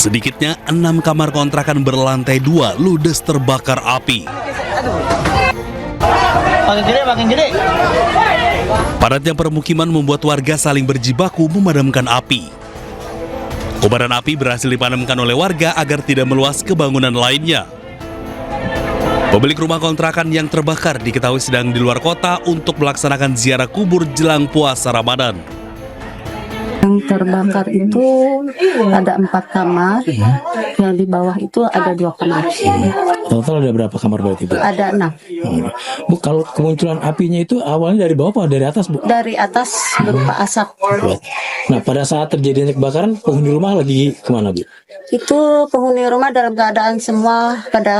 Sedikitnya 6 kamar kontrakan berlantai 2 ludes terbakar api. Makin gede. Padatnya permukiman membuat warga saling berjibaku memadamkan api. Kobaran api berhasil dipadamkan oleh warga agar tidak meluas ke bangunan lainnya. Pemilik rumah kontrakan yang terbakar diketahui sedang di luar kota untuk melaksanakan ziarah kubur jelang puasa Ramadan. Yang terbakar itu ada 4 kamar, yang di bawah itu ada 2 kamar. Total ada berapa kamar berarti, Bu? Ada 6. Bu, kalau kemunculan apinya itu awalnya dari bawah apa dari atas, Bu? Dari atas berupa asap. Nah, pada saat terjadinya kebakaran, penghuni rumah lagi kemana, Bu? Itu penghuni rumah dalam keadaan semua pada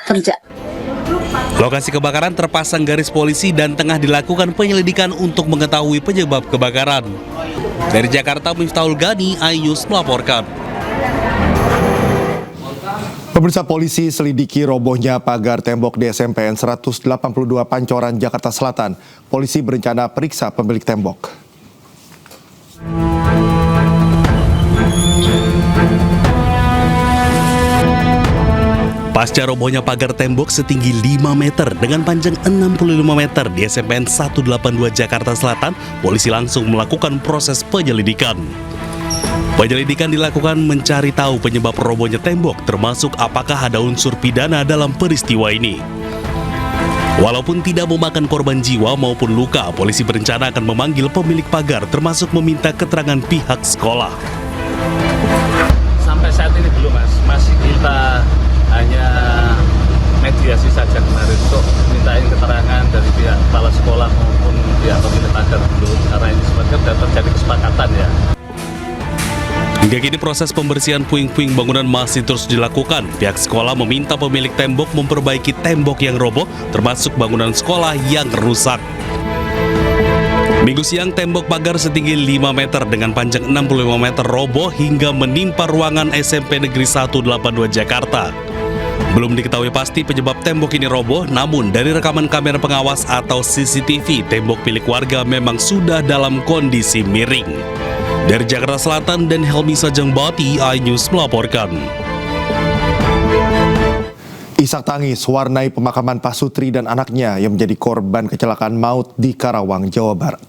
kerja. Lokasi kebakaran terpasang garis polisi dan tengah dilakukan penyelidikan untuk mengetahui penyebab kebakaran. Dari Jakarta, Miftahul Gani, iNews melaporkan. Pemirsa, polisi selidiki robohnya pagar tembok di SMPN 182 Pancoran, Jakarta Selatan. Polisi berencana periksa pemilik tembok. Pasca robohnya pagar tembok setinggi 5 meter dengan panjang 65 meter di SMPN 182 Jakarta Selatan, polisi langsung melakukan proses penyelidikan. Penyelidikan dilakukan mencari tahu penyebab robohnya tembok, termasuk apakah ada unsur pidana dalam peristiwa ini. Walaupun tidak memakan korban jiwa maupun luka, polisi berencana akan memanggil pemilik pagar termasuk meminta keterangan pihak sekolah. Sampai saat ini belum, Mas. Masih kita hanya mediasi saja kemarin untuk mintain keterangan dari pihak kepala sekolah maupun pihak pemilik pagar belum, karena ini sebenarnya sudah terjadi kesepakatan ya. Hingga kini proses pembersihan puing-puing bangunan masih terus dilakukan. Pihak sekolah meminta pemilik tembok memperbaiki tembok yang roboh, termasuk bangunan sekolah yang rusak. Minggu siang, tembok pagar setinggi 5 meter dengan panjang 65 meter roboh hingga menimpa ruangan SMP Negeri 182 Jakarta. Belum diketahui pasti penyebab tembok ini roboh, namun dari rekaman kamera pengawas atau CCTV, tembok milik warga memang sudah dalam kondisi miring. Dari Jakarta Selatan dan Helmi Sajangbati, iNews melaporkan. Isak tangis warnai pemakaman Pak Sutri dan anaknya yang menjadi korban kecelakaan maut di Karawang, Jawa Barat.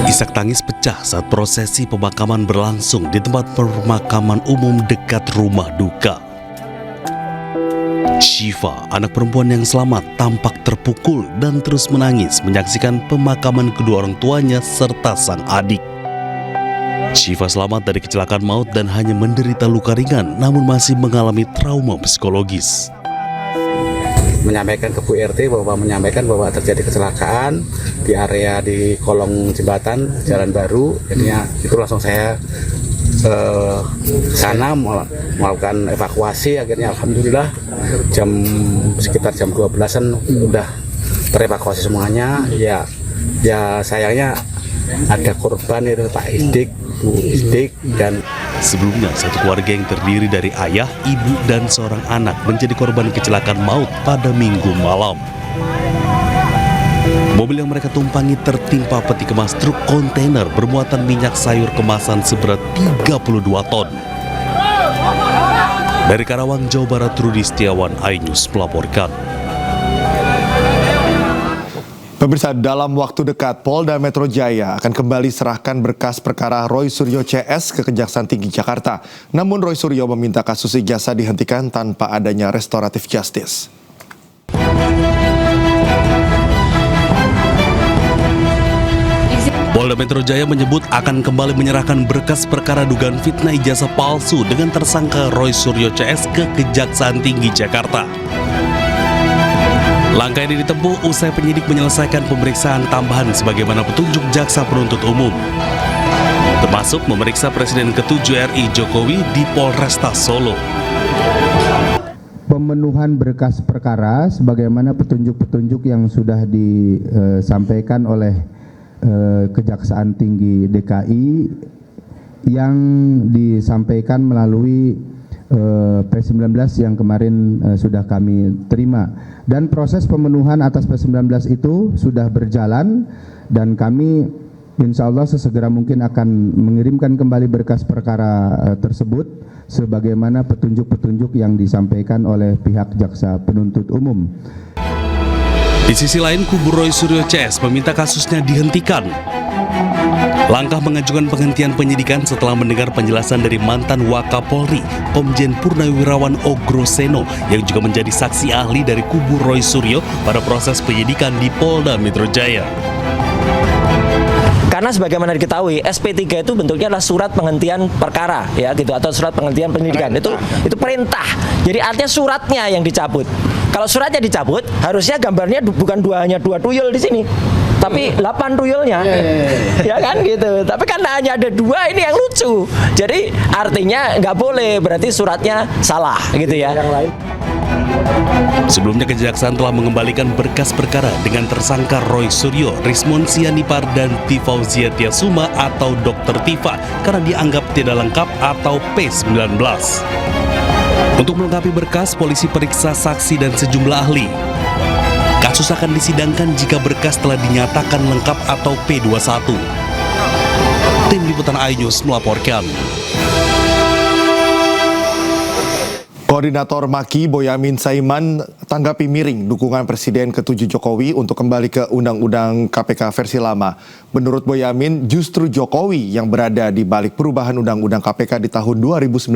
Isak tangis pecah saat prosesi pemakaman berlangsung di tempat pemakaman umum dekat rumah duka. Syifa, anak perempuan yang selamat, tampak terpukul dan terus menangis menyaksikan pemakaman kedua orang tuanya serta sang adik. Syifa selamat dari kecelakaan maut dan hanya menderita luka ringan, namun masih mengalami trauma psikologis. Menyampaikan ke Bu RT bahwa terjadi kecelakaan di area di kolong jembatan Jalan Baru. Jadinya itu langsung saya sana melakukan evakuasi. Akhirnya alhamdulillah sekitar jam 12-an udah terevakuasi semuanya. Ya sayangnya ada korban itu Pak Isdik, Bu Isdik, dan sebelumnya satu keluarga yang terdiri dari ayah, ibu, dan seorang anak menjadi korban kecelakaan maut pada Minggu malam. Mobil yang mereka tumpangi tertimpa peti kemas truk kontainer bermuatan minyak sayur kemasan seberat 32 ton. Dari Karawang, Jawa Barat, Rudi Setiawan, iNews melaporkan. Pemirsa, dalam waktu dekat Polda Metro Jaya akan kembali serahkan berkas perkara Roy Suryo CS ke Kejaksaan Tinggi Jakarta. Namun Roy Suryo meminta kasus ijazah dihentikan tanpa adanya restoratif justice. Polda Metro Jaya menyebut akan kembali menyerahkan berkas perkara dugaan fitnah ijazah palsu dengan tersangka Roy Suryo CS ke Kejaksaan Tinggi Jakarta. Langkah ini ditempuh usai penyidik menyelesaikan pemeriksaan tambahan sebagaimana petunjuk jaksa penuntut umum, termasuk memeriksa Presiden ke-7 RI Jokowi di Polresta Solo. Pemenuhan berkas perkara sebagaimana petunjuk-petunjuk yang sudah disampaikan oleh Kejaksaan Tinggi DKI yang disampaikan melalui P19 yang kemarin sudah kami terima, dan proses pemenuhan atas P19 itu sudah berjalan dan kami insya Allah sesegera mungkin akan mengirimkan kembali berkas perkara tersebut sebagaimana petunjuk-petunjuk yang disampaikan oleh pihak jaksa penuntut umum. Di sisi lain, kubu Roy Suryo CS meminta kasusnya dihentikan. Langkah mengajukan penghentian penyidikan setelah mendengar penjelasan dari mantan Wakapolri, Komjen Purnawirawan Ogroseno, yang juga menjadi saksi ahli dari kubu Roy Suryo pada proses penyidikan di Polda Metro Jaya. Karena sebagaimana diketahui SP3 itu bentuknya adalah surat penghentian perkara ya gitu, atau surat penghentian penyidikan. Itu perintah. Jadi artinya suratnya yang dicabut. Kalau suratnya dicabut, harusnya gambarnya bukan hanya 2 tuyul di sini, tapi 8 tuyulnya. Ya kan gitu. Tapi karena hanya ada 2, ini yang lucu. Jadi artinya nggak boleh, berarti suratnya salah gitu ya. Yang lain. Sebelumnya kejaksaan telah mengembalikan berkas perkara dengan tersangka Roy Suryo, Rismon Sianipar, dan Tifauzia Tiasuma atau Dr. Tifa karena dianggap tidak lengkap atau P19. Untuk melengkapi berkas, polisi periksa saksi dan sejumlah ahli. Kasus akan disidangkan jika berkas telah dinyatakan lengkap atau P21. Tim Liputan iNews melaporkan. Koordinator Maki Boyamin Saiman tanggapi miring dukungan Presiden ke-7 Jokowi untuk kembali ke Undang-Undang KPK versi lama. Menurut Boyamin, justru Jokowi yang berada di balik perubahan Undang-Undang KPK di tahun 2019.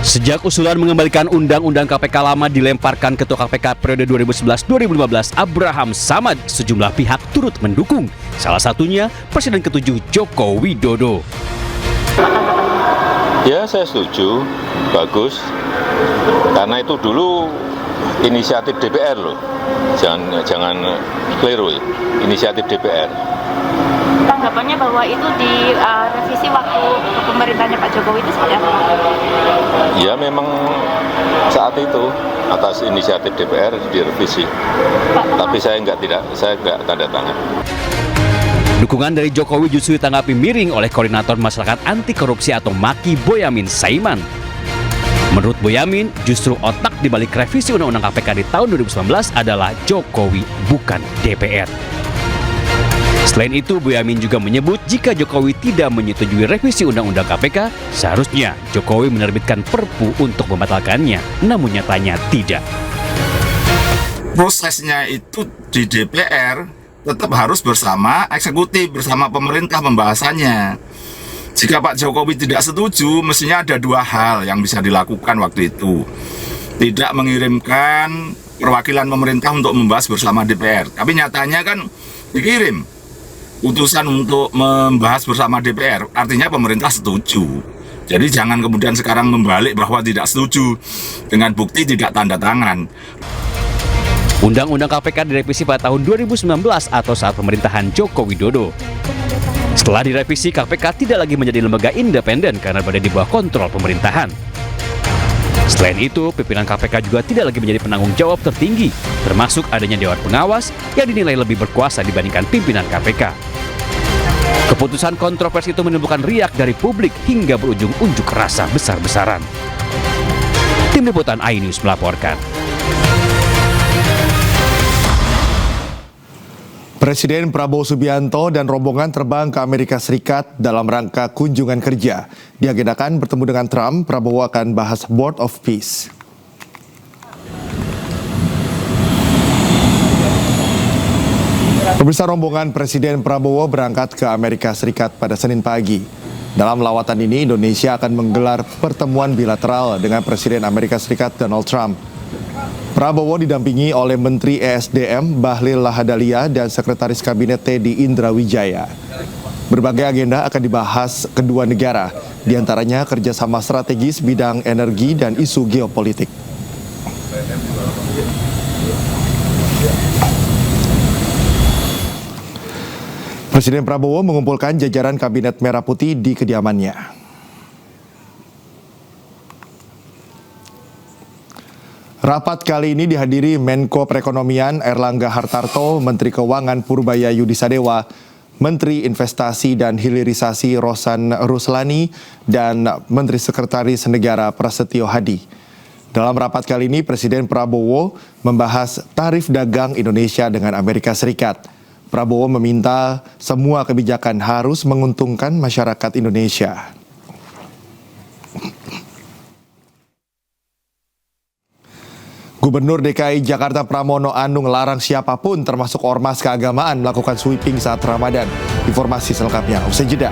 Sejak usulan mengembalikan Undang-Undang KPK lama dilemparkan Ketua KPK periode 2011-2015 Abraham Samad, sejumlah pihak turut mendukung. Salah satunya Presiden ke-7 Joko Widodo. Ya, saya setuju, bagus. Karena itu dulu inisiatif DPR loh. Jangan keliru ya, inisiatif DPR. Tanggapannya bahwa itu di revisi waktu pemerintahnya Pak Jokowi itu seperti apa? Ya memang saat itu atas inisiatif DPR direvisi. Tapi saya nggak tanda tangan. Dukungan dari Jokowi justru ditanggapi miring oleh Koordinator Masyarakat Anti Korupsi atau Maki Boyamin Saiman. Menurut Boyamin, justru otak di balik revisi Undang-Undang KPK di tahun 2019 adalah Jokowi, bukan DPR. Selain itu, Boyamin juga menyebut jika Jokowi tidak menyetujui revisi Undang-Undang KPK, seharusnya Jokowi menerbitkan Perpu untuk membatalkannya, namun nyatanya tidak. Prosesnya itu di DPR tetap harus bersama eksekutif, bersama pemerintah pembahasannya. Jika Pak Jokowi tidak setuju, mestinya ada 2 hal yang bisa dilakukan waktu itu. Tidak mengirimkan perwakilan pemerintah untuk membahas bersama DPR. Tapi nyatanya kan dikirim utusan untuk membahas bersama DPR, artinya pemerintah setuju. Jadi jangan kemudian sekarang membalik bahwa tidak setuju dengan bukti tidak tanda tangan. Undang-Undang KPK direvisi pada tahun 2019 atau saat pemerintahan Joko Widodo. Setelah direvisi, KPK tidak lagi menjadi lembaga independen karena berada di bawah kontrol pemerintahan. Selain itu, pimpinan KPK juga tidak lagi menjadi penanggung jawab tertinggi, termasuk adanya Dewan Pengawas yang dinilai lebih berkuasa dibandingkan pimpinan KPK. Keputusan kontroversi itu menimbulkan riak dari publik hingga berujung unjuk rasa besar-besaran. Tim Liputan iNews melaporkan. Presiden Prabowo Subianto dan rombongan terbang ke Amerika Serikat dalam rangka kunjungan kerja. Diagendakan bertemu dengan Trump, Prabowo akan bahas Board of Peace. Pemirsa, rombongan Presiden Prabowo berangkat ke Amerika Serikat pada Senin pagi. Dalam lawatan ini, Indonesia akan menggelar pertemuan bilateral dengan Presiden Amerika Serikat Donald Trump. Prabowo didampingi oleh Menteri ESDM Bahlil Lahadalia dan Sekretaris Kabinet Teddy Indrawijaya. Berbagai agenda akan dibahas kedua negara, diantaranya kerjasama strategis bidang energi dan isu geopolitik. Presiden Prabowo mengumpulkan jajaran Kabinet Merah Putih di kediamannya. Rapat kali ini dihadiri Menko Perekonomian Erlangga Hartarto, Menteri Keuangan Purbaya Yudisadewa, Menteri Investasi dan Hilirisasi Rosan Ruslani dan Menteri Sekretaris Negara Prasetyo Hadi. Dalam rapat kali ini, Presiden Prabowo membahas tarif dagang Indonesia dengan Amerika Serikat. Prabowo meminta semua kebijakan harus menguntungkan masyarakat Indonesia. Gubernur DKI Jakarta Pramono Anung melarang siapapun termasuk ormas keagamaan melakukan sweeping saat Ramadan. Informasi selengkapnya usai jeda.